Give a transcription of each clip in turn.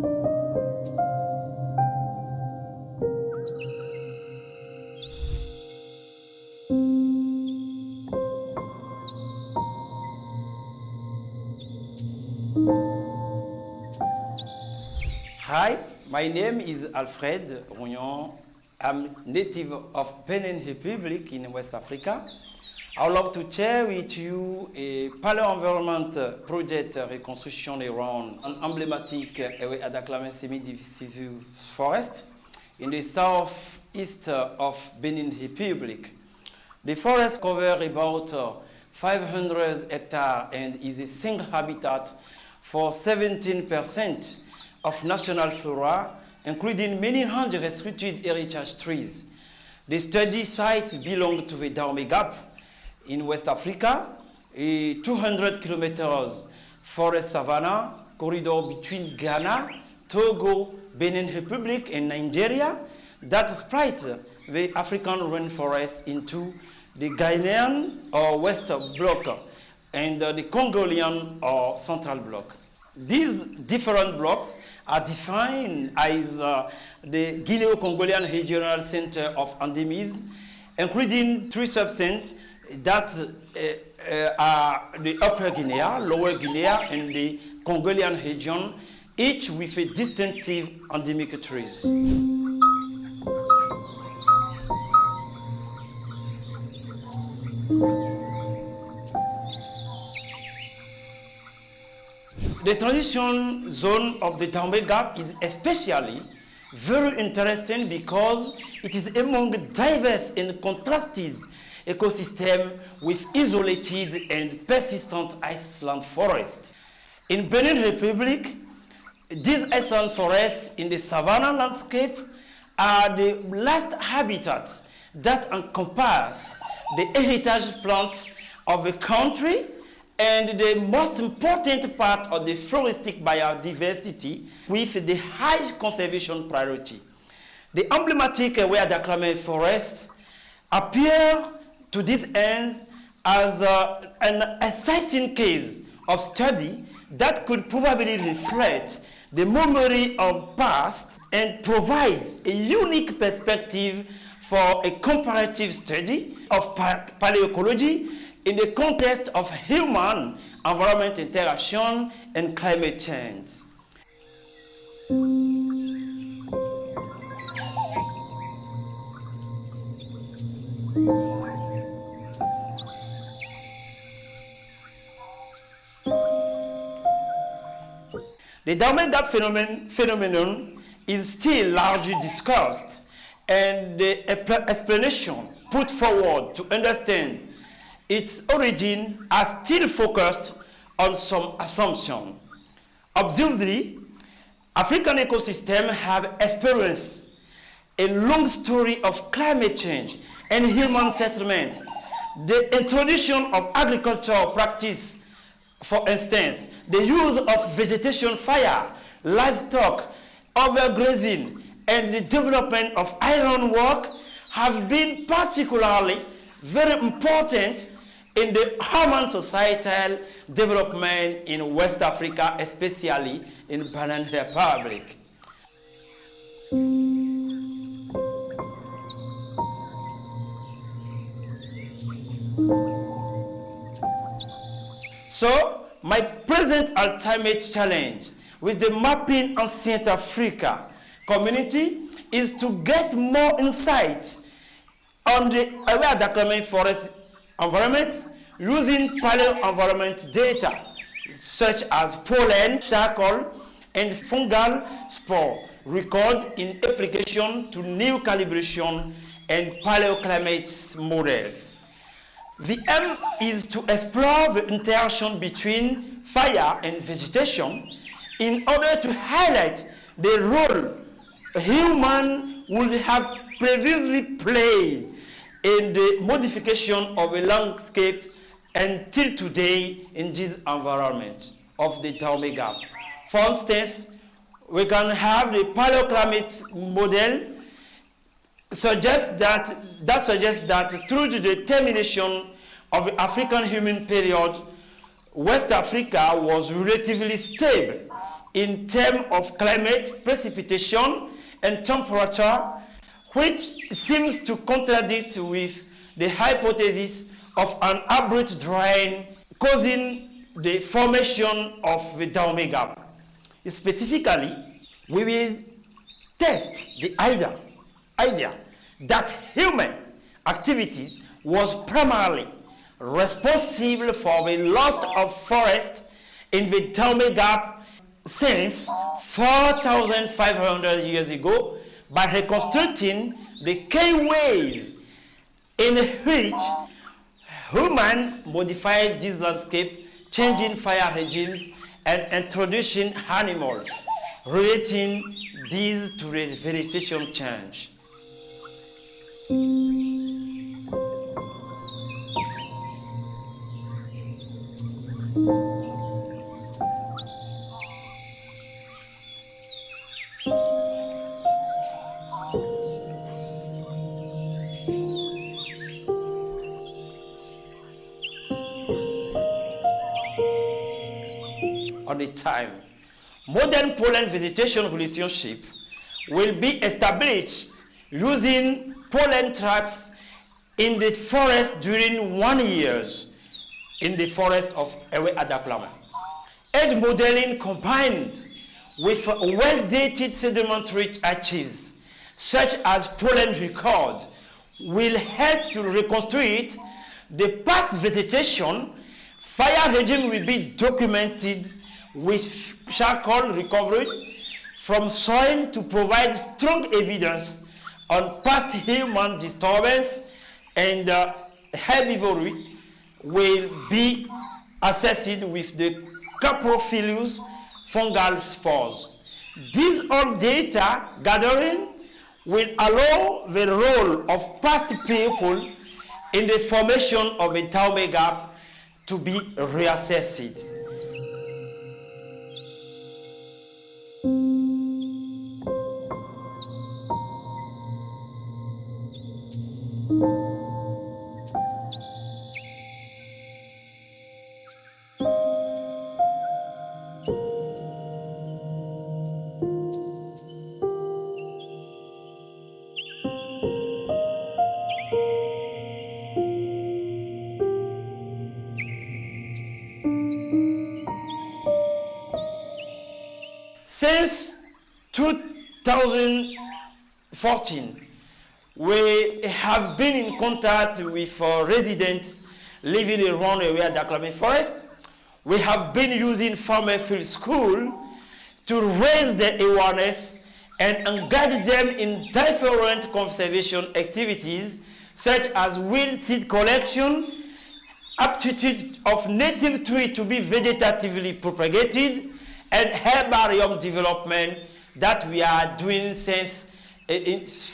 Hi, my name is Alfred Houngnon. I'm native of Benin Republic in West Africa. I would love to share with you a paleo-environment project reconstruction around an emblematic area d'Acclamé semi-deciduous forest in the southeast of Benin Republic. The forest covers about 500 hectares and is a single habitat for 17% of national flora, including many hundred restricted heritage trees. The study site belongs to the Dahomey Gap in West Africa, a 200 kilometers forest savanna corridor between Ghana, Togo, Benin Republic, and Nigeria that splits the African rainforest into the Ghanaian or West Block and the Congolian or Central Block. These different blocks are defined as the Guineo-Congolian Regional Center of Endemism, including three substances that are the Upper Guinea, Lower Guinea, and the Congolian region, each with a distinctive endemic trees. The transition zone of the Dahomey Gap is especially very interesting because it is among diverse and contrasted ecosystems with isolated and persistent iceland forests. In Benin Republic, these iceland forests in the savanna landscape are the last habitats that encompass the heritage plants of the country and the most important part of the floristic biodiversity with the high conservation priority. The emblematic area d'Acclamé forest appear to these ends as an exciting case of study that could probably reflect the memory of past and provides a unique perspective for a comparative study of paleoecology in the context of human-environment interaction and climate change. The Dahomey Gap phenomenon is still largely discussed, and the explanation put forward to understand its origin are still focused on some assumptions. Obviously, African ecosystems have experienced a long story of climate change and human settlement. The introduction of agricultural practice, for instance, the use of vegetation fire, livestock, overgrazing, and the development of ironwork have been particularly very important in the human societal development in West Africa, especially in Benin Republic. So, my present ultimate challenge with the Mapping Ancient Africa community is to get more insight on the area d'Acclamé forest environment using paleo-environment data such as pollen, charcoal, and fungal spore record in application to new calibration and paleoclimate models. The aim is to explore the interaction between fire and vegetation in order to highlight the role human would have previously played in the modification of a landscape until today in this environment of the Dahomey Gap. For instance, we can have the paleoclimate model suggests that through the termination of the African human period, West Africa was relatively stable in terms of climate, precipitation, and temperature, which seems to contradict with the hypothesis of an abrupt drain causing the formation of the Dahomey Gap. Specifically, we will test the idea that human activities was primarily responsible for the loss of forest in the Dahomey Gap since 4,500 years ago by reconstructing the key ways in which humans modified this landscape, changing fire regimes and introducing animals, relating these to the vegetation change. On the time, modern pollen vegetation relationship will be established using pollen traps in the forest during 1 year in the forest of Ewe-Adaplama. Edge modeling combined with well-dated sedimentary archives, such as pollen record, will help to reconstruct the past vegetation. Fire regime will be documented with charcoal recovery from soil to provide strong evidence on past human disturbance, and herbivory will be assessed with the caprophilus fungal spores. This all data gathering will allow the role of past people in the formation of a Dahomey Gap to be reassessed. Since 2014, we have been in contact with residents living around the Ewe-Adaplama forest. We have been using farmer field school to raise their awareness and engage them in different conservation activities such as wild seed collection, aptitude of native tree to be vegetatively propagated, and herbarium development that we are doing since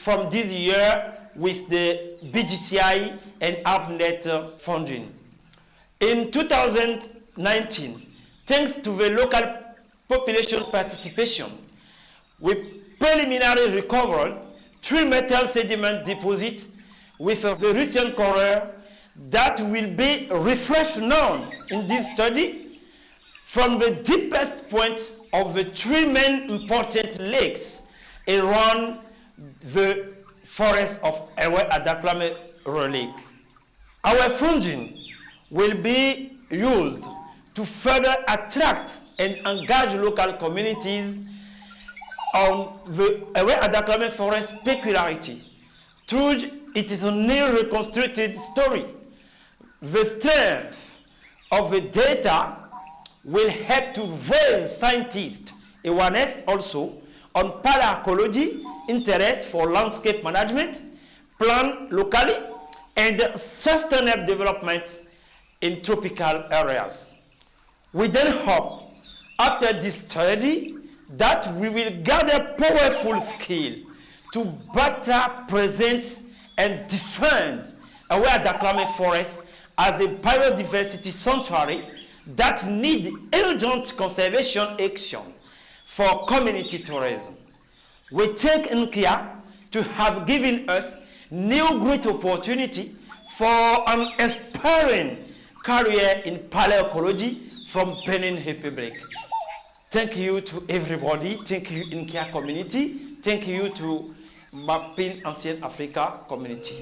from this year with the BGCI and ARPNet funding. In 2019, thanks to the local population participation, we preliminarily recovered 3 metal sediment deposits with a recent color that will be refreshed now in this study from the deepest point of the 3 main important lakes around the forest of Ewe-Adaplama lakes. Our funding will be used to further attract and engage local communities on the Ewe-Adaplama forest peculiarity. Through it is a new reconstructed story. The strength of the data will help to raise scientists' awareness also on paleoecology, interest for landscape management, plan locally, and sustainable development in tropical areas. We then hope, after this study, that we will gather powerful skill to better present and defend our Ewe-Adaplama forest as a biodiversity sanctuary that need urgent conservation action for community tourism. We thank INQUA to have given us new great opportunity for an inspiring career in paleoecology from Benin Republic. Thank you to everybody. Thank you INQUA community. Thank you to Mapping Ancient Africa community.